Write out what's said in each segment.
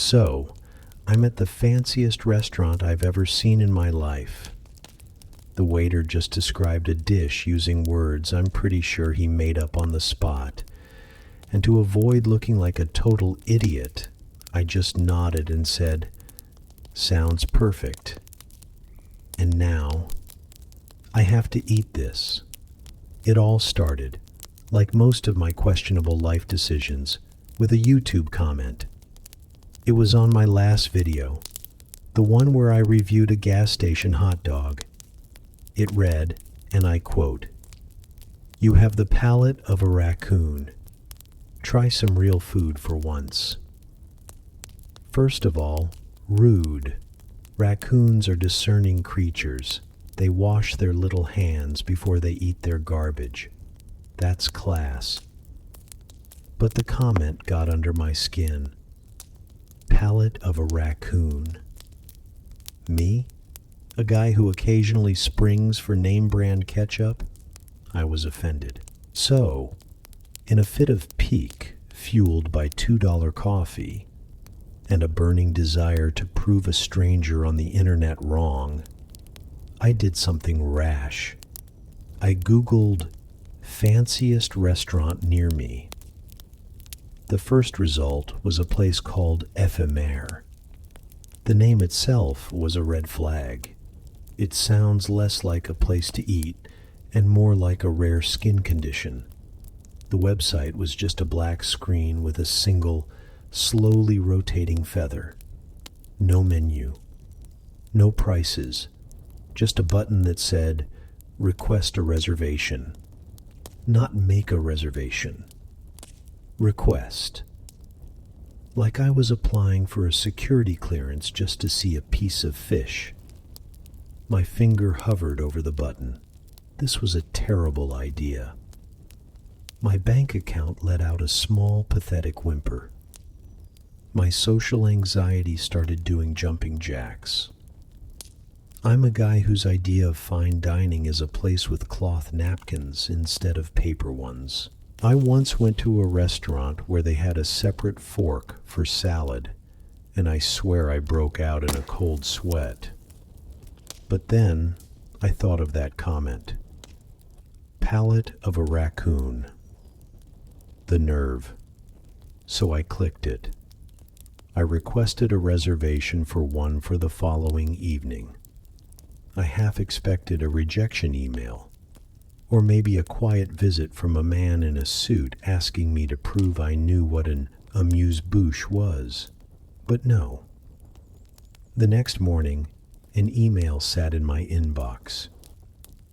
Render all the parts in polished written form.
So, I'm at the fanciest restaurant I've ever seen in my life. The waiter just described a dish using words I'm pretty sure he made up on the spot. And to avoid looking like a total idiot, I just nodded and said, "Sounds perfect." And now, I have to eat this. It all started, like most of my questionable life decisions, with a YouTube comment. It was on my last video, the one where I reviewed a gas station hot dog. It read, and I quote, "You have the palate of a raccoon. Try some real food for once." First of all, rude. Raccoons are discerning creatures. They wash their little hands before they eat their garbage. That's class. But the comment got under my skin. Palate of a raccoon. Me? A guy who occasionally springs for name-brand ketchup? I was offended. So, in a fit of pique, fueled by $2 coffee, and a burning desire to prove a stranger on the internet wrong, I did something rash. I Googled fanciest restaurant near me. The first result was a place called Ephemer. The name itself was a red flag. It sounds less like a place to eat and more like a rare skin condition. The website was just a black screen with a single, slowly rotating feather. No menu. No prices. Just a button that said, "Request a reservation." Not make a reservation. Request. Like I was applying for a security clearance just to see a piece of fish. My finger hovered over the button. This was a terrible idea. My bank account let out a small, pathetic whimper. My social anxiety started doing jumping jacks. I'm a guy whose idea of fine dining is a place with cloth napkins instead of paper ones. I once went to a restaurant where they had a separate fork for salad, and I swear I broke out in a cold sweat. But then I thought of that comment. Palate of a raccoon. The nerve. So I clicked it. I requested a reservation for one for the following evening. I half expected a rejection email, or maybe a quiet visit from a man in a suit asking me to prove I knew what an amuse-bouche was. But no. The next morning, an email sat in my inbox.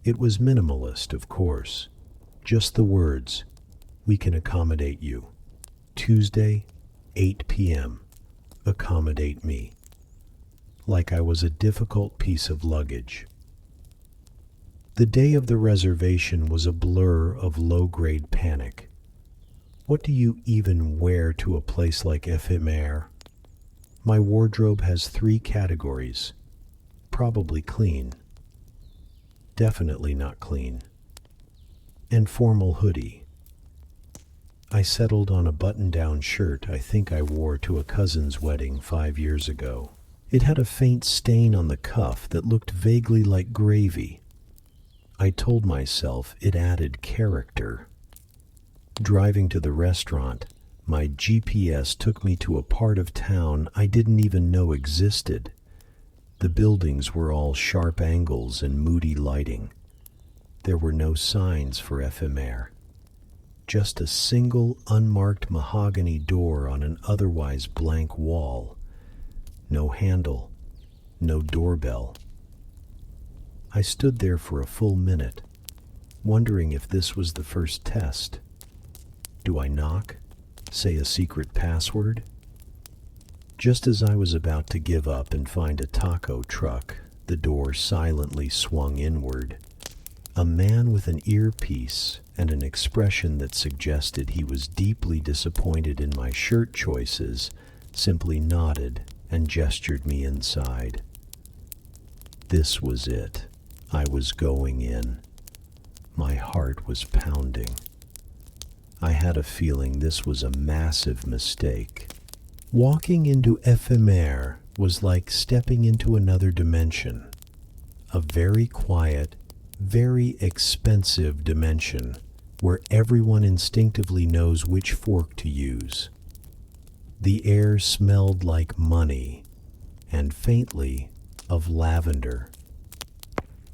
It was minimalist, of course. Just the words, "We can accommodate you. Tuesday, 8 p.m. Accommodate me." Like I was a difficult piece of luggage. The day of the reservation was a blur of low-grade panic. What do you even wear to a place like Ephemer? My wardrobe has 3 categories. Probably clean. Definitely not clean. And formal hoodie. I settled on a button-down shirt I think I wore to a cousin's wedding 5 years ago. It had a faint stain on the cuff that looked vaguely like gravy. I told myself it added character. Driving to the restaurant, my GPS took me to a part of town I didn't even know existed. The buildings were all sharp angles and moody lighting. There were no signs for Ephemer. Just a single unmarked mahogany door on an otherwise blank wall. No handle, no doorbell. I stood there for a full minute, wondering if this was the first test. Do I knock? Say a secret password? Just as I was about to give up and find a taco truck, the door silently swung inward. A man with an earpiece and an expression that suggested he was deeply disappointed in my shirt choices simply nodded and gestured me inside. This was it. I was going in. My heart was pounding. I had a feeling this was a massive mistake. Walking into ephemer was like stepping into another dimension, a very quiet, very expensive dimension where everyone instinctively knows which fork to use. The air smelled like money and faintly of lavender.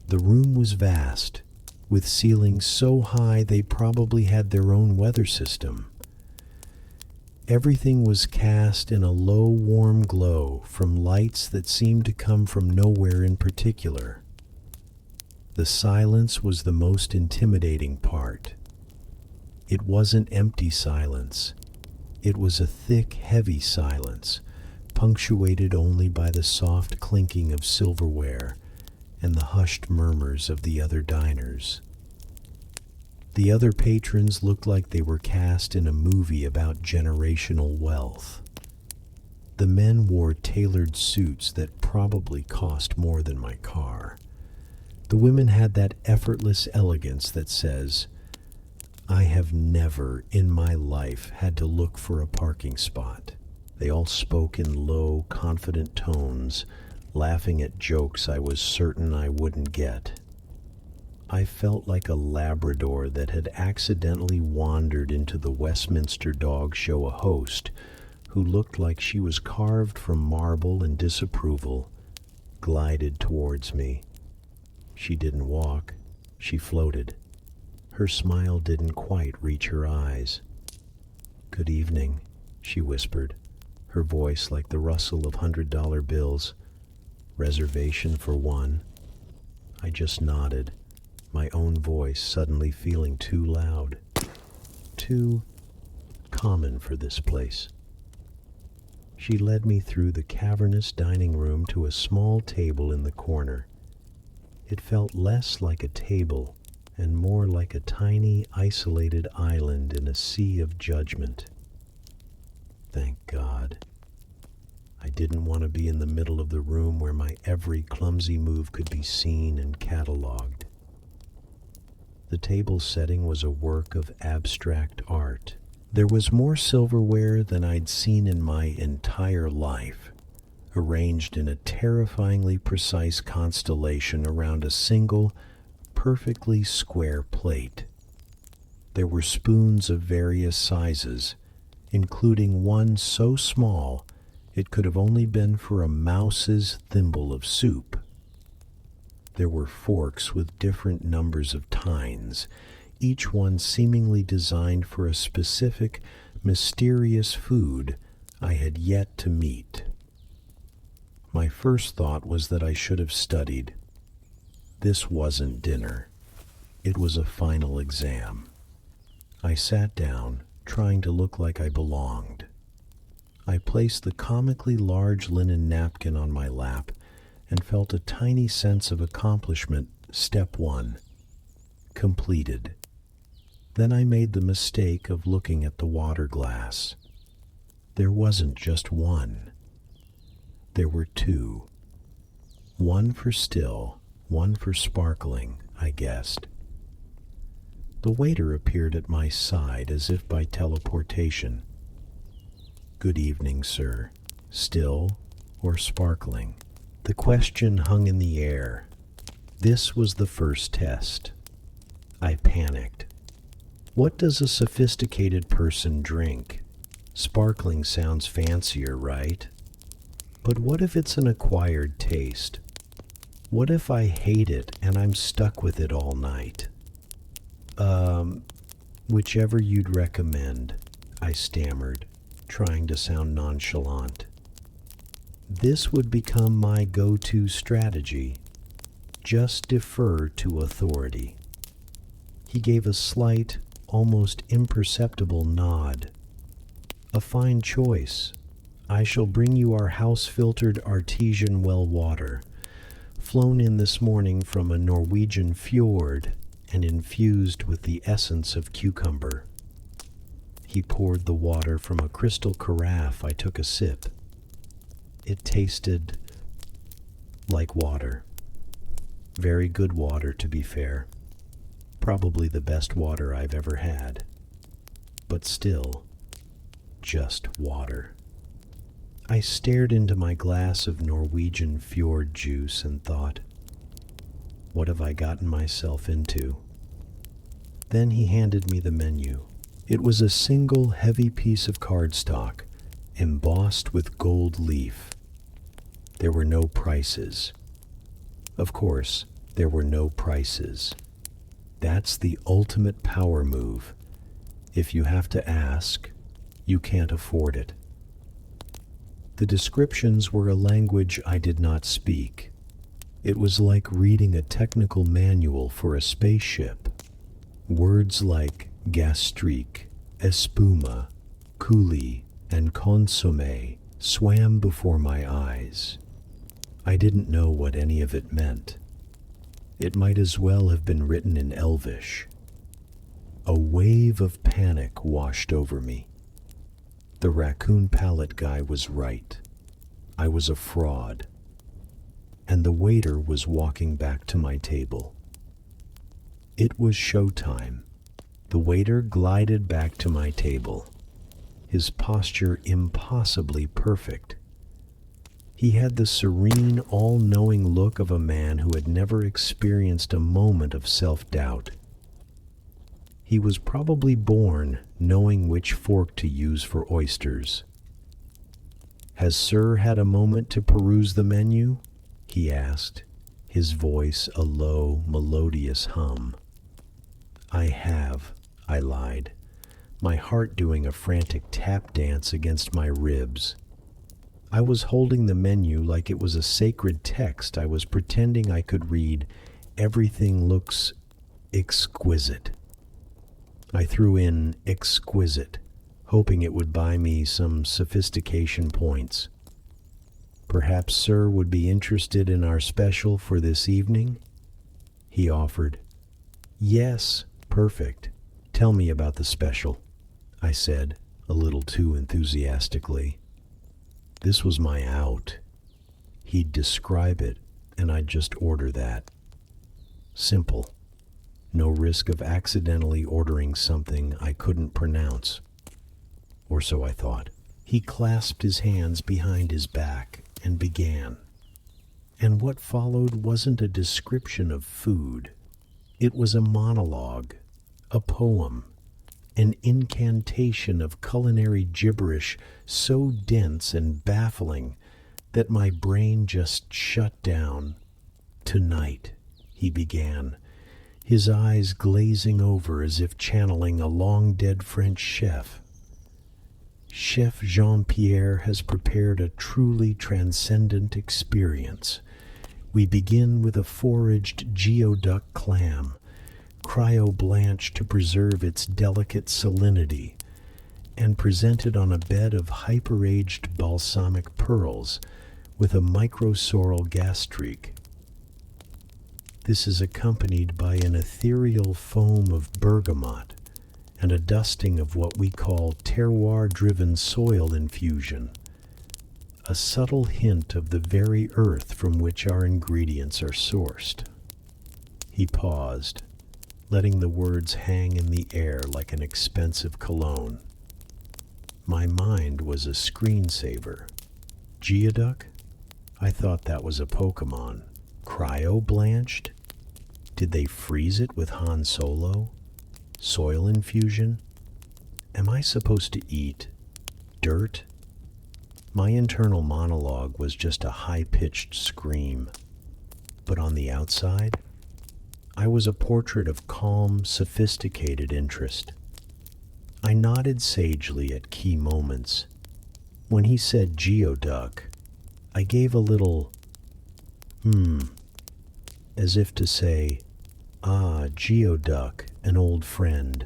The room was vast, with ceilings so high they probably had their own weather system. Everything was cast in a low, warm glow from lights that seemed to come from nowhere in particular. The silence was the most intimidating part. It wasn't empty silence. It was a thick, heavy silence, punctuated only by the soft clinking of silverware and the hushed murmurs of the other diners. The other patrons looked like they were cast in a movie about generational wealth. The men wore tailored suits that probably cost more than my car. The women had that effortless elegance that says, "I have never in my life had to look for a parking spot." They all spoke in low, confident tones, laughing at jokes I was certain I wouldn't get. I felt like a Labrador that had accidentally wandered into the Westminster Dog Show host, who looked like she was carved from marble and disapproval, glided towards me. She didn't walk, she floated. Her smile didn't quite reach her eyes. "Good evening," she whispered, her voice like the rustle of $100 bills. "Reservation for one?" I just nodded, my own voice suddenly feeling too loud, too common for this place. She led me through the cavernous dining room to a small table in the corner. It felt less like a table and more like a tiny, isolated island in a sea of judgment. Thank God. I didn't want to be in the middle of the room where my every clumsy move could be seen and catalogued. The table setting was a work of abstract art. There was more silverware than I'd seen in my entire life, arranged in a terrifyingly precise constellation around a single, perfectly square plate. There were spoons of various sizes, including one so small it could have only been for a mouse's thimble of soup. There were forks with different numbers of tines, each one seemingly designed for a specific, mysterious food I had yet to meet. My first thought was that I should have studied. This wasn't dinner. It was a final exam. I sat down, trying to look like I belonged. I placed the comically large linen napkin on my lap and felt a tiny sense of accomplishment. Step 1. Completed. Then I made the mistake of looking at the water glass. There wasn't just one. There were two. One for still, one for sparkling, I guessed. The waiter appeared at my side as if by teleportation. "Good evening, sir. Still or sparkling?" The question hung in the air. This was the first test. I panicked. What does a sophisticated person drink? Sparkling sounds fancier, right? But what if it's an acquired taste? What if I hate it and I'm stuck with it all night? Whichever you'd recommend, I stammered, trying to sound nonchalant. This would become my go-to strategy. Just defer to authority. He gave a slight, almost imperceptible nod. "A fine choice. I shall bring you our house-filtered artesian well water, flown in this morning from a Norwegian fjord and infused with the essence of cucumber." He poured the water from a crystal carafe. I took a sip. It tasted like water. Very good water, to be fair. Probably the best water I've ever had. But still, just water. I stared into my glass of Norwegian fjord juice and thought, what have I gotten myself into? Then he handed me the menu. It was a single heavy piece of cardstock, embossed with gold leaf. There were no prices. Of course, there were no prices. That's the ultimate power move. If you have to ask, you can't afford it. The descriptions were a language I did not speak. It was like reading a technical manual for a spaceship. Words like gastrique, espuma, coulis, and consommé swam before my eyes. I didn't know what any of it meant. It might as well have been written in Elvish. A wave of panic washed over me. The raccoon palette guy was right. I was a fraud. And the waiter was walking back to my table. It was showtime. The waiter glided back to my table, his posture impossibly perfect. He had the serene, all-knowing look of a man who had never experienced a moment of self-doubt. He was probably born knowing which fork to use for oysters. "Has Sir had a moment to peruse the menu?" he asked, his voice a low, melodious hum. "I have," I lied, my heart doing a frantic tap dance against my ribs. I was holding the menu like it was a sacred text. I was pretending I could read, "Everything looks exquisite." I threw in exquisite, hoping it would buy me some sophistication points. "Perhaps Sir would be interested in our special for this evening?" he offered. "Yes, perfect. Tell me about the special," I said, a little too enthusiastically. This was my out. He'd describe it, and I'd just order that. Simple. No risk of accidentally ordering something I couldn't pronounce. Or so I thought. He clasped his hands behind his back and began. And what followed wasn't a description of food. It was a monologue, a poem, an incantation of culinary gibberish so dense and baffling that my brain just shut down. "Tonight," he began, his eyes glazing over as if channeling a long-dead French chef. "Chef Jean-Pierre has prepared a truly transcendent experience. We begin with a foraged geoduck clam, cryo-blanched to preserve its delicate salinity, and presented on a bed of hyper-aged balsamic pearls with a microsorrel gastrique. This is accompanied by an ethereal foam of bergamot and a dusting of what we call terroir-driven soil infusion, a subtle hint of the very earth from which our ingredients are sourced." He paused, letting the words hang in the air like an expensive cologne. My mind was a screensaver. Geoduck? I thought that was a Pokemon. Cryo-blanched? Did they freeze it with Han Solo? Soil infusion? Am I supposed to eat dirt? My internal monologue was just a high-pitched scream. But on the outside, I was a portrait of calm, sophisticated interest. I nodded sagely at key moments. When he said geoduck, I gave a little as if to say, "Ah, geoduck, an old friend."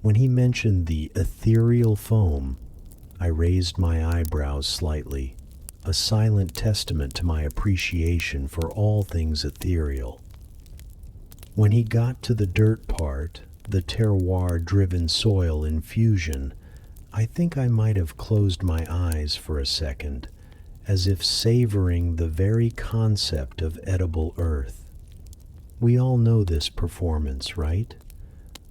When he mentioned the ethereal foam, I raised my eyebrows slightly, a silent testament to my appreciation for all things ethereal. When he got to the dirt part, the terroir-driven soil infusion, I think I might have closed my eyes for a second, as if savoring the very concept of edible earth. We all know this performance, right?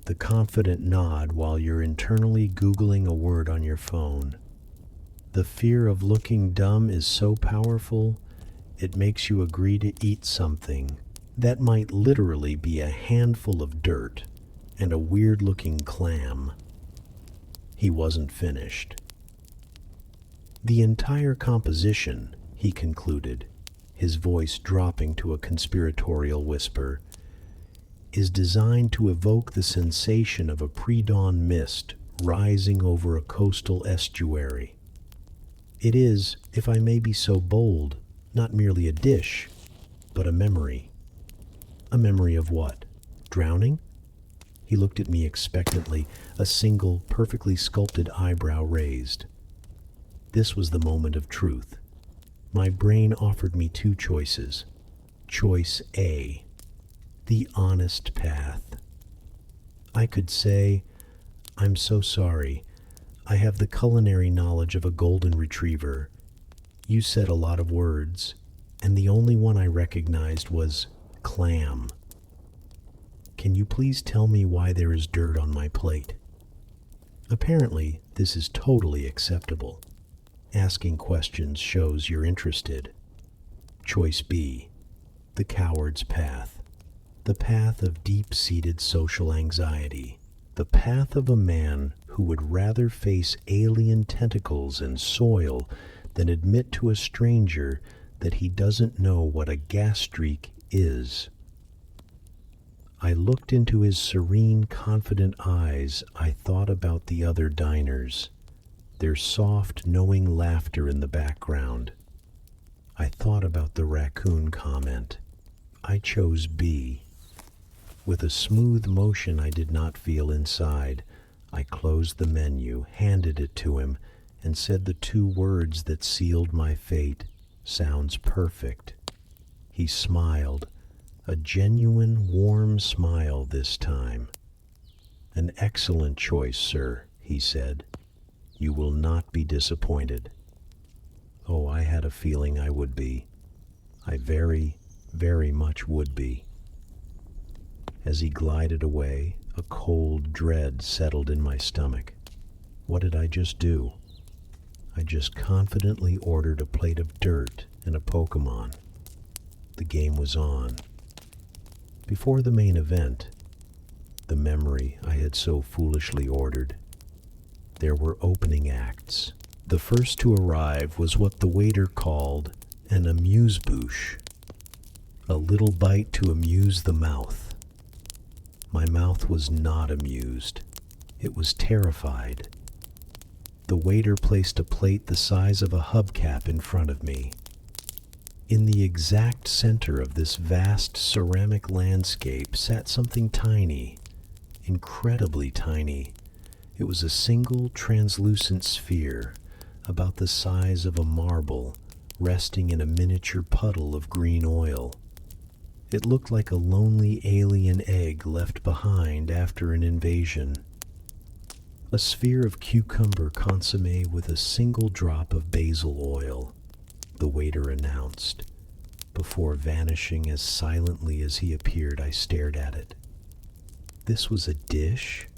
The confident nod while you're internally Googling a word on your phone. The fear of looking dumb is so powerful, it makes you agree to eat something that might literally be a handful of dirt and a weird-looking clam. He wasn't finished. The entire composition, he concluded, his voice dropping to a conspiratorial whisper, is designed to evoke the sensation of a pre-dawn mist rising over a coastal estuary. It is, if I may be so bold, not merely a dish, but a memory. A memory of what? Drowning? He looked at me expectantly, a single, perfectly sculpted eyebrow raised. This was the moment of truth. My brain offered me two choices. Choice A, the honest path. I could say, "I'm so sorry. I have the culinary knowledge of a golden retriever. You said a lot of words, and the only one I recognized was clam. Can you please tell me why there is dirt on my plate?" Apparently, this is totally acceptable. Asking questions shows you're interested. Choice B, the coward's path. The path of deep-seated social anxiety. The path of a man who would rather face alien tentacles and soil than admit to a stranger that he doesn't know what a gas streak is. I looked into his serene, confident eyes. I thought about the other diners, their soft, knowing laughter in the background. I thought about the raccoon comment. I chose B. With a smooth motion I did not feel inside, I closed the menu, handed it to him, and said the two words that sealed my fate. "Sounds perfect." He smiled, a genuine, warm smile this time. "An excellent choice, sir," he said. "You will not be disappointed." Oh, I had a feeling I would be. I very, very much would be. As he glided away, a cold dread settled in my stomach. What did I just do? I just confidently ordered a plate of dirt and a Pokemon. The game was on. Before the main event, the memory I had so foolishly ordered, there were opening acts. The first to arrive was what the waiter called an amuse-bouche, a little bite to amuse the mouth. My mouth was not amused. It was terrified. The waiter placed a plate the size of a hubcap in front of me. In the exact center of this vast ceramic landscape sat something tiny, incredibly tiny. It was a single translucent sphere, about the size of a marble, resting in a miniature puddle of green oil. It looked like a lonely alien egg left behind after an invasion. A sphere of cucumber consommé with a single drop of basil oil, the waiter announced. Before vanishing as silently as he appeared, I stared at it. This was a dish?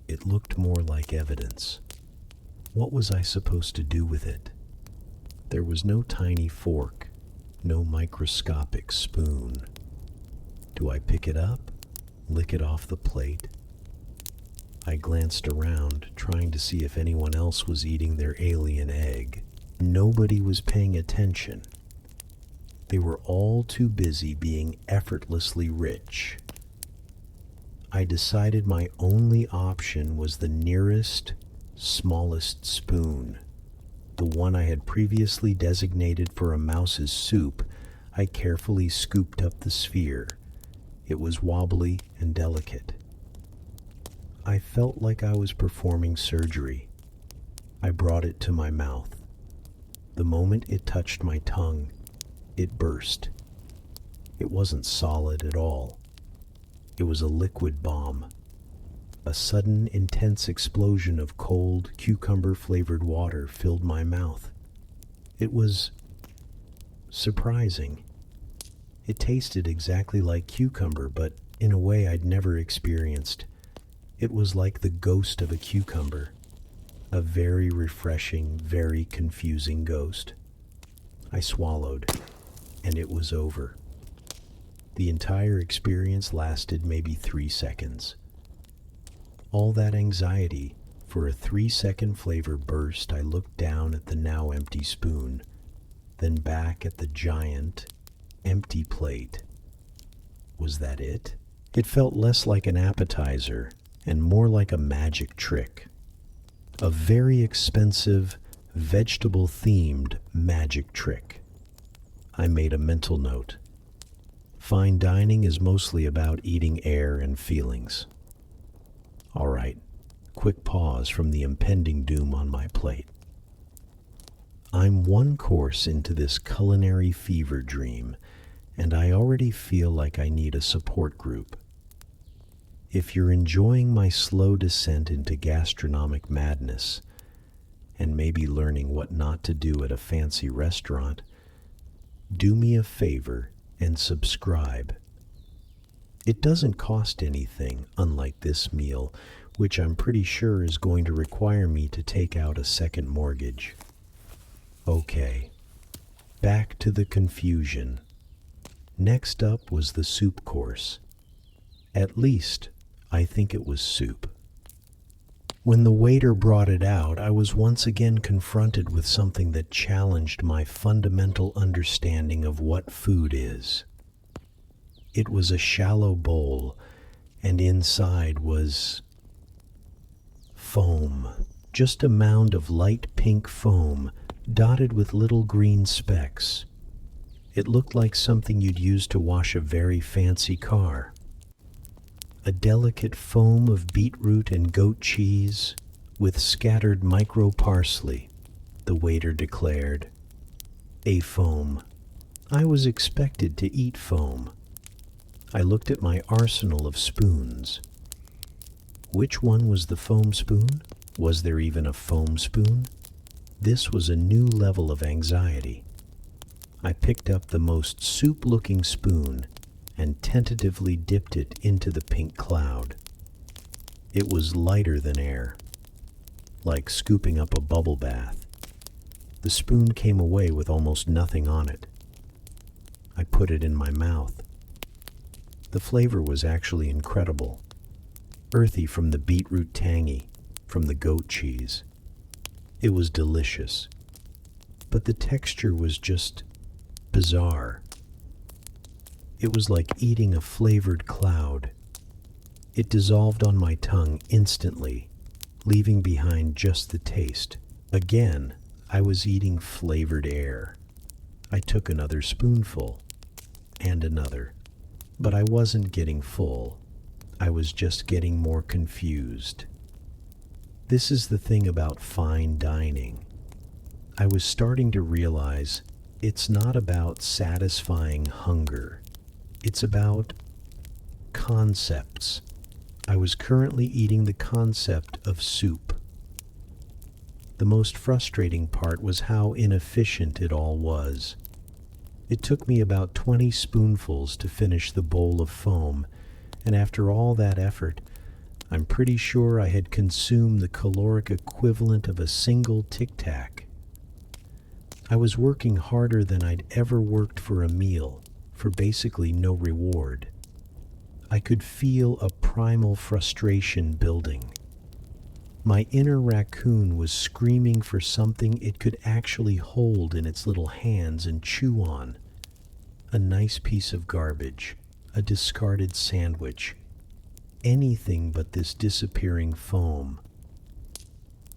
It looked more like evidence. What was I supposed to do with it? There was no tiny fork, no microscopic spoon. Do I pick it up, lick it off the plate? I glanced around, trying to see if anyone else was eating their alien egg. Nobody was paying attention. They were all too busy being effortlessly rich. I decided my only option was the nearest, smallest spoon, the one I had previously designated for a mouse's soup. I carefully scooped up the sphere. It was wobbly and delicate. I felt like I was performing surgery. I brought it to my mouth. The moment it touched my tongue, it burst. It wasn't solid at all. It was a liquid bomb. A sudden, intense explosion of cold, cucumber-flavored water filled my mouth. It was surprising. It tasted exactly like cucumber, but in a way I'd never experienced. It was like the ghost of a cucumber. A very refreshing, very confusing ghost. I swallowed, and it was over. The entire experience lasted maybe 3 seconds. All that anxiety for a 3-second flavor burst. I looked down at the now empty spoon, then back at the giant, empty plate. Was that it? It felt less like an appetizer and more like a magic trick. A very expensive, vegetable-themed magic trick. I made a mental note. Fine dining is mostly about eating air and feelings. All right, quick pause from the impending doom on my plate. I'm one course into this culinary fever dream, and I already feel like I need a support group. If you're enjoying my slow descent into gastronomic madness, and maybe learning what not to do at a fancy restaurant, do me a favor and subscribe. It doesn't cost anything, unlike this meal, which I'm pretty sure is going to require me to take out a second mortgage. Okay, back to the confusion. Next up was the soup course. At least, I think it was soup. When the waiter brought it out, I was once again confronted with something that challenged my fundamental understanding of what food is. It was a shallow bowl, and inside was foam. Just a mound of light pink foam, dotted with little green specks. It looked like something you'd use to wash a very fancy car. A delicate foam of beetroot and goat cheese with scattered micro parsley, the waiter declared. A foam. I was expected to eat foam. I looked at my arsenal of spoons. Which one was the foam spoon? Was there even a foam spoon? This was a new level of anxiety. I picked up the most soup-looking spoon and tentatively dipped it into the pink cloud. It was lighter than air, like scooping up a bubble bath. The spoon came away with almost nothing on it. I put it in my mouth. The flavor was actually incredible. Earthy from the beetroot, tangy from the goat cheese. It was delicious, but the texture was just bizarre. It was like eating a flavored cloud. It dissolved on my tongue instantly, leaving behind just the taste. Again, I was eating flavored air. I took another spoonful, and another, but I wasn't getting full. I was just getting more confused. This is the thing about fine dining. I was starting to realize it's not about satisfying hunger. It's about concepts. I was currently eating the concept of soup. The most frustrating part was how inefficient it all was. It took me about 20 spoonfuls to finish the bowl of foam, and after all that effort, I'm pretty sure I had consumed the caloric equivalent of a single Tic Tac. I was working harder than I'd ever worked for a meal, for basically no reward. I could feel a primal frustration building. My inner raccoon was screaming for something it could actually hold in its little hands and chew on. A nice piece of garbage, a discarded sandwich, anything but this disappearing foam.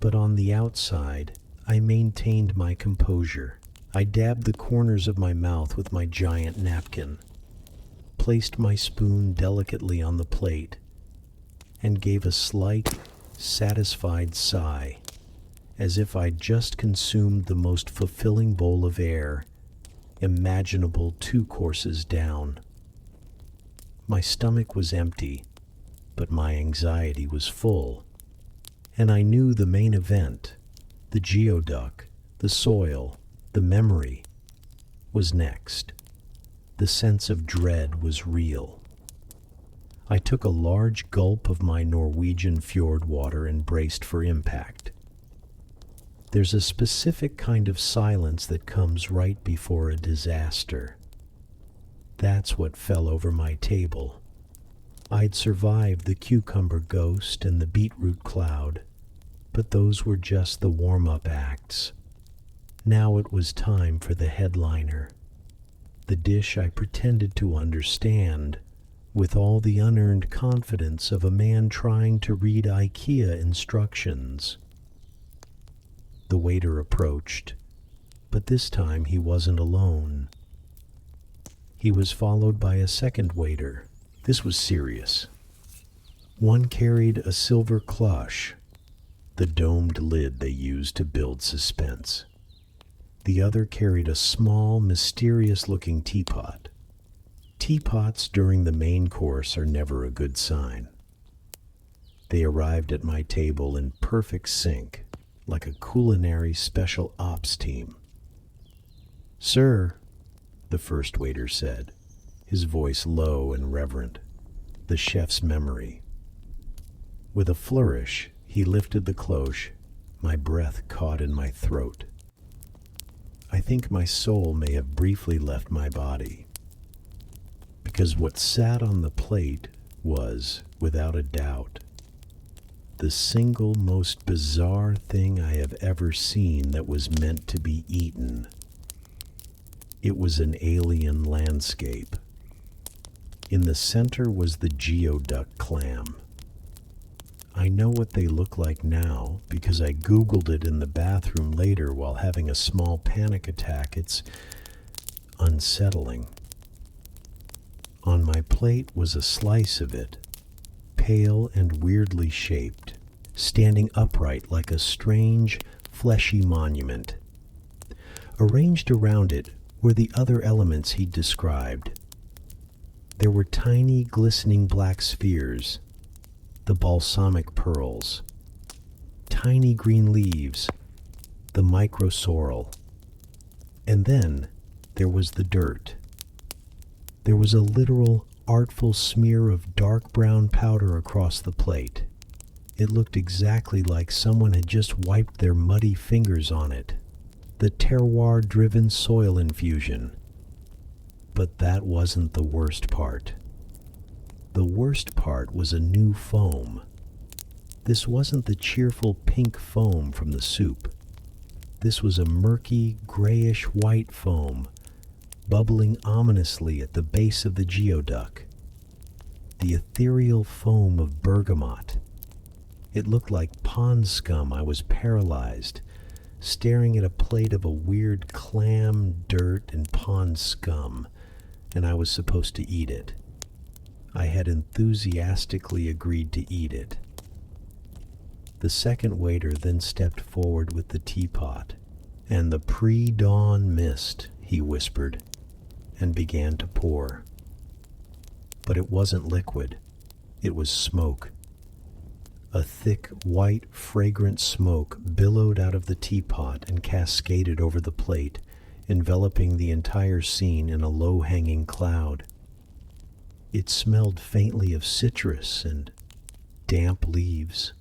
But on the outside, I maintained my composure. I dabbed the corners of my mouth with my giant napkin, placed my spoon delicately on the plate, and gave a slight, satisfied sigh, as if I'd just consumed the most fulfilling bowl of air imaginable 2 courses down. My stomach was empty, but my anxiety was full, and I knew the main event, the geoduck, the soil, the memory, was next. The sense of dread was real. I took a large gulp of my Norwegian fjord water and braced for impact. There's a specific kind of silence that comes right before a disaster. That's what fell over my table. I'd survived the cucumber ghost and the beetroot cloud, but those were just the warm-up acts. Now it was time for the headliner, the dish I pretended to understand, with all the unearned confidence of a man trying to read IKEA instructions. The waiter approached, but this time he wasn't alone. He was followed by a second waiter. This was serious. One carried a silver cloche, the domed lid they used to build suspense. The other carried a small, mysterious-looking teapot. Teapots during the main course are never a good sign. They arrived at my table in perfect sync, like a culinary special ops team. "Sir," the first waiter said, his voice low and reverent, the chef's memory. With a flourish, he lifted the cloche. My breath caught in my throat. I think my soul may have briefly left my body, because what sat on the plate was, without a doubt, the single most bizarre thing I have ever seen that was meant to be eaten. It was an alien landscape. In the center was the geoduck clam. I know what they look like now because I Googled it in the bathroom later while having a small panic attack. It's unsettling. On my plate was a slice of it, pale and weirdly shaped, standing upright like a strange, fleshy monument. Arranged around it were the other elements he'd described. There were tiny, glistening black spheres, the balsamic pearls, tiny green leaves, the microsorrel, and then there was the dirt. There was a literal, artful smear of dark brown powder across the plate. It looked exactly like someone had just wiped their muddy fingers on it. The terroir-driven soil infusion. But that wasn't the worst part. The worst part was a new foam. This wasn't the cheerful pink foam from the soup. This was a murky, grayish-white foam, bubbling ominously at the base of the geoduck. The ethereal foam of bergamot. It looked like pond scum. I was paralyzed, staring at a plate of a weird clam, dirt, and pond scum, and I was supposed to eat it. I had enthusiastically agreed to eat it. The second waiter then stepped forward with the teapot, and the pre-dawn mist, he whispered, and began to pour. But it wasn't liquid. It was smoke. A thick, white, fragrant smoke billowed out of the teapot and cascaded over the plate, enveloping the entire scene in a low-hanging cloud. It smelled faintly of citrus and damp leaves.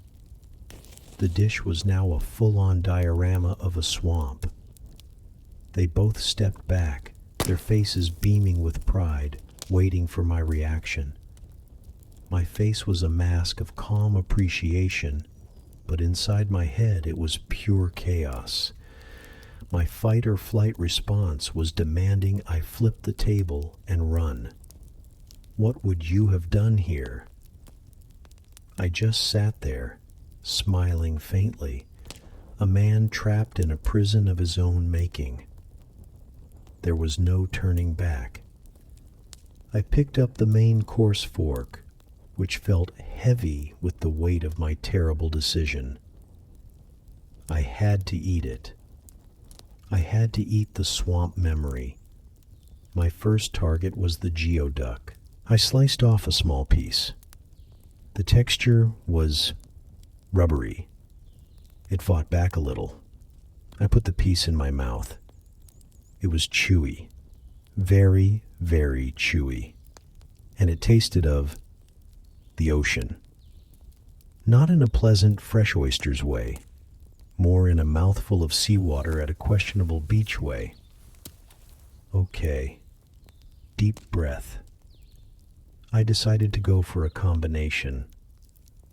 The dish was now a full-on diorama of a swamp. They both stepped back, their faces beaming with pride, waiting for my reaction. My face was a mask of calm appreciation, but inside my head it was pure chaos. My fight-or-flight response was demanding I flip the table and run. What would you have done here? I just sat there, smiling faintly, a man trapped in a prison of his own making. There was no turning back. I picked up the main course fork, which felt heavy with the weight of my terrible decision. I had to eat it. I had to eat the swamp memory. My first target was the geoduck. I sliced off a small piece. The texture was rubbery. It fought back a little. I put the piece in my mouth. It was chewy. Very, very chewy. And it tasted of the ocean. Not in a pleasant, fresh oysters way. more in a mouthful of seawater at a questionable beachway. Okay, deep breath. I decided to go for a combination.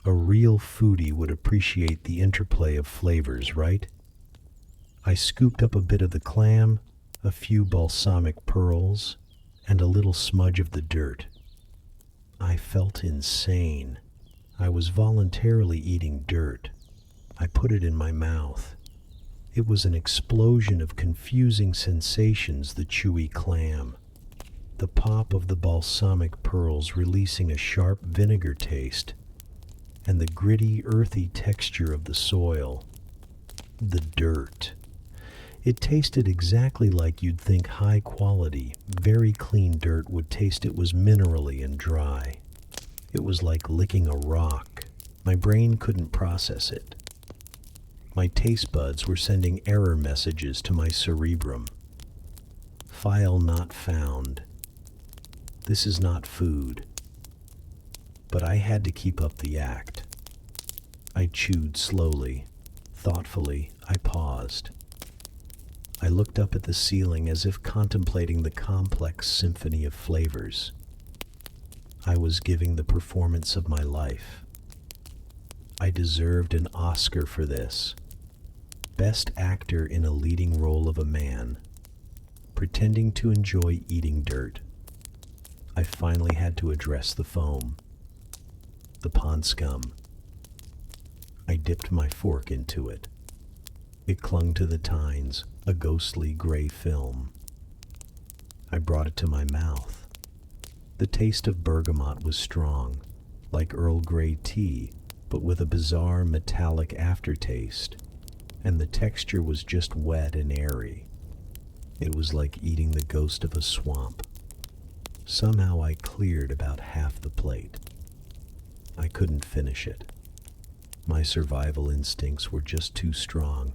A real foodie would appreciate the interplay of flavors, right? I scooped up a bit of the clam, a few balsamic pearls, and a little smudge of the dirt. I felt insane. I was voluntarily eating dirt. I put it in my mouth. It was an explosion of confusing sensations, the chewy clam, the pop of the balsamic pearls releasing a sharp vinegar taste, and the gritty, earthy texture of the soil. The dirt. It tasted exactly like you'd think high-quality, very clean dirt would taste. It was minerally and dry. It was like licking a rock. My brain couldn't process it. My taste buds were sending error messages to my cerebrum. File not found. This is not food. But I had to keep up the act. I chewed slowly. Thoughtfully, I paused. I looked up at the ceiling as if contemplating the complex symphony of flavors. I was giving the performance of my life. I deserved an Oscar for this. Best actor in a leading role of a man, pretending to enjoy eating dirt. I finally had to address the foam, the pond scum. I dipped my fork into it. It clung to the tines, a ghostly gray film. I brought it to my mouth. The taste of bergamot was strong, like Earl Grey tea, but with a bizarre metallic aftertaste, and the texture was just wet and airy. It was like eating the ghost of a swamp. Somehow I cleared about half the plate. I couldn't finish it. My survival instincts were just too strong.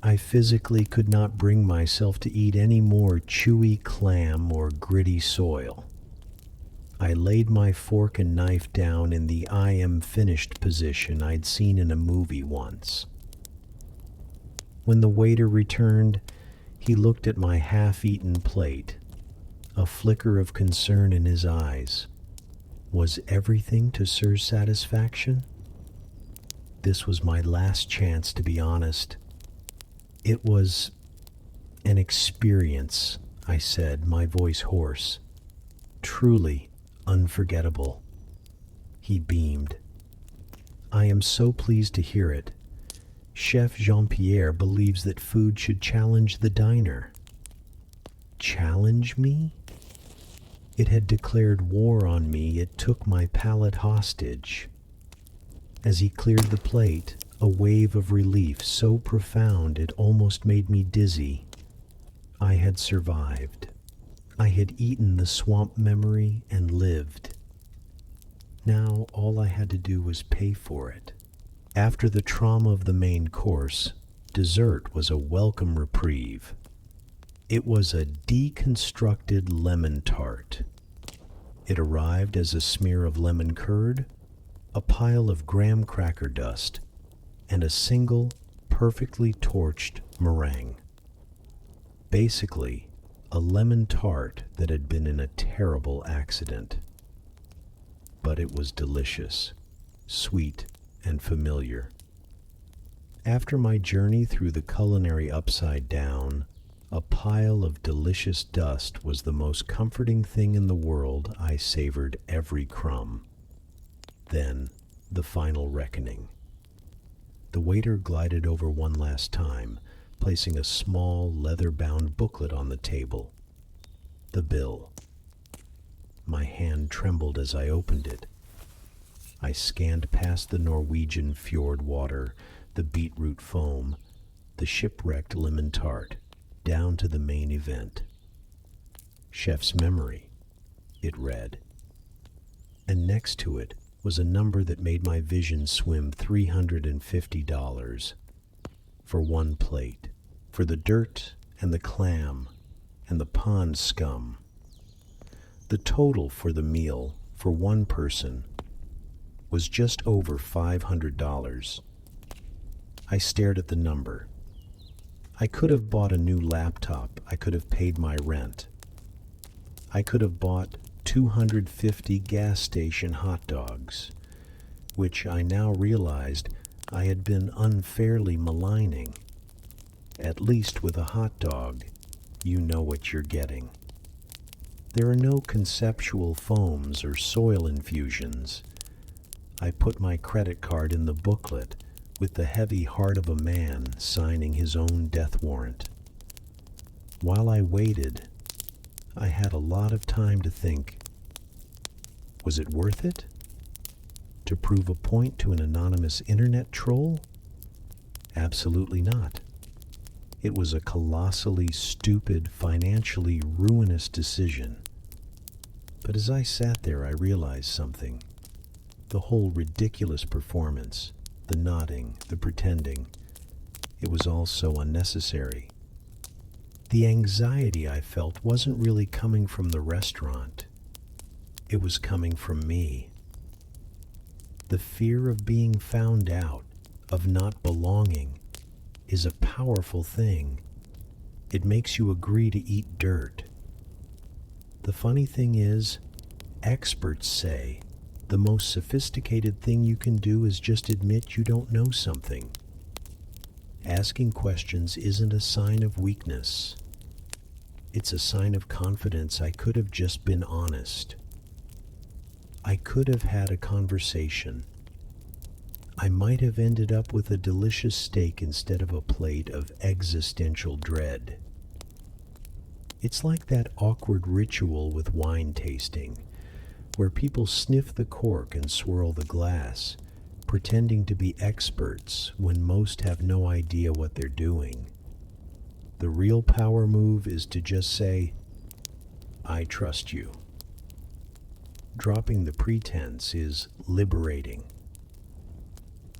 I physically could not bring myself to eat any more chewy clam or gritty soil. I laid my fork and knife down in the I am finished position I'd seen in a movie once. When the waiter returned, he looked at my half-eaten plate, a flicker of concern in his eyes. Was everything to Sir's satisfaction? This was my last chance to be honest. It was an experience, I said, my voice hoarse. Truly unforgettable. He beamed. I am so pleased to hear it. Chef Jean-Pierre believes that food should challenge the diner. Challenge me? It had declared war on me. It took my palate hostage. As he cleared the plate, a wave of relief so profound it almost made me dizzy. I had survived. I had eaten the swamp memory and lived. Now all I had to do was pay for it. After the trauma of the main course, dessert was a welcome reprieve. It was a deconstructed lemon tart. It arrived as a smear of lemon curd, a pile of graham cracker dust, and a single, perfectly torched meringue. Basically, a lemon tart that had been in a terrible accident. But it was delicious, sweet, and familiar. After my journey through the culinary upside down, a pile of delicious dust was the most comforting thing in the world. I savored every crumb. Then, the final reckoning. The waiter glided over one last time, placing a small, leather-bound booklet on the table. The bill. My hand trembled as I opened it. I scanned past the Norwegian fjord water, the beetroot foam, the shipwrecked lemon tart, down to the main event. Chef's memory, it read. And next to it was a number that made my vision swim. $350 for one plate, for the dirt and the clam and the pond scum. The total for the meal for one person was just over $500. I stared at the number. I could have bought a new laptop. I could have paid my rent. I could have bought 250 gas station hot dogs, which I now realized I had been unfairly maligning. At least with a hot dog, you know what you're getting. There are no conceptual foams or soil infusions. I put my credit card in the booklet with the heavy heart of a man signing his own death warrant. While I waited, I had a lot of time to think, was it worth it? To prove a point to an anonymous internet troll? Absolutely not. It was a colossally stupid, financially ruinous decision. But as I sat there, I realized something. The whole ridiculous performance, the nodding, the pretending, it was all so unnecessary. The anxiety I felt wasn't really coming from the restaurant. It was coming from me. The fear of being found out, of not belonging, is a powerful thing. It makes you agree to eat dirt. The funny thing is, experts say the most sophisticated thing you can do is just admit you don't know something. Asking questions isn't a sign of weakness. It's a sign of confidence. I could have just been honest. I could have had a conversation. I might have ended up with a delicious steak instead of a plate of existential dread. It's like that awkward ritual with wine tasting, where people sniff the cork and swirl the glass, pretending to be experts when most have no idea what they're doing. The real power move is to just say, I trust you. Dropping the pretense is liberating.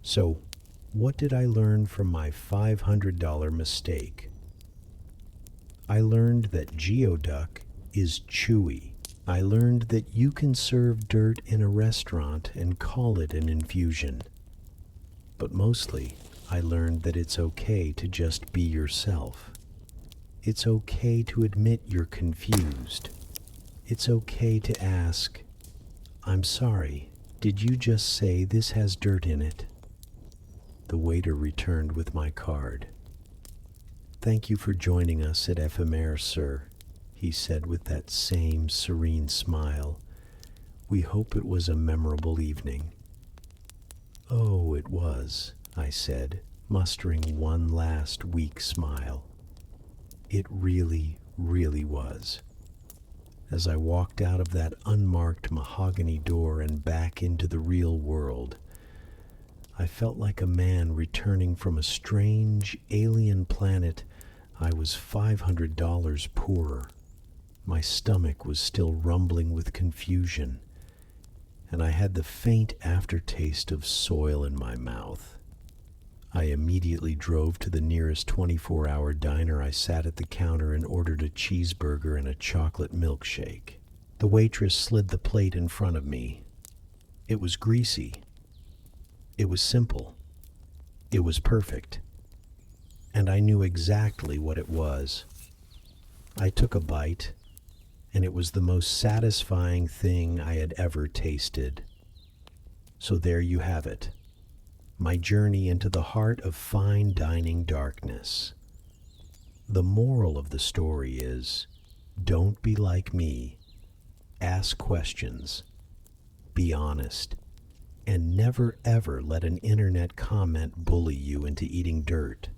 So, what did I learn from my $500 mistake? I learned that geoduck is chewy. I learned that you can serve dirt in a restaurant and call it an infusion. But mostly, I learned that it's okay to just be yourself. It's okay to admit you're confused. It's okay to ask, I'm sorry, did you just say this has dirt in it? The waiter returned with my card. Thank you for joining us at Ephemer, sir, he said with that same serene smile. We hope it was a memorable evening. Oh, it was, I said, mustering one last weak smile. It really, really was. As I walked out of that unmarked mahogany door and back into the real world, I felt like a man returning from a strange, alien planet. I was $500 poorer. My stomach was still rumbling with confusion, and I had the faint aftertaste of soil in my mouth. I immediately drove to the nearest 24-hour diner. I sat at the counter and ordered a cheeseburger and a chocolate milkshake. The waitress slid the plate in front of me. It was greasy. It was simple. It was perfect. And I knew exactly what it was. I took a bite, and it was the most satisfying thing I had ever tasted. So there you have it. My journey into the heart of fine dining darkness. The moral of the story is, don't be like me. Ask questions. Be honest. And never ever let an internet comment bully you into eating dirt.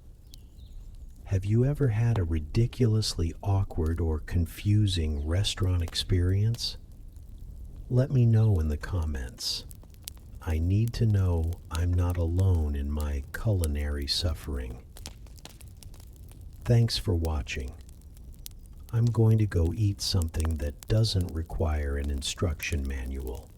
Have you ever had a ridiculously awkward or confusing restaurant experience? Let me know in the comments. I need to know I'm not alone in my culinary suffering. Thanks for watching. I'm going to go eat something that doesn't require an instruction manual.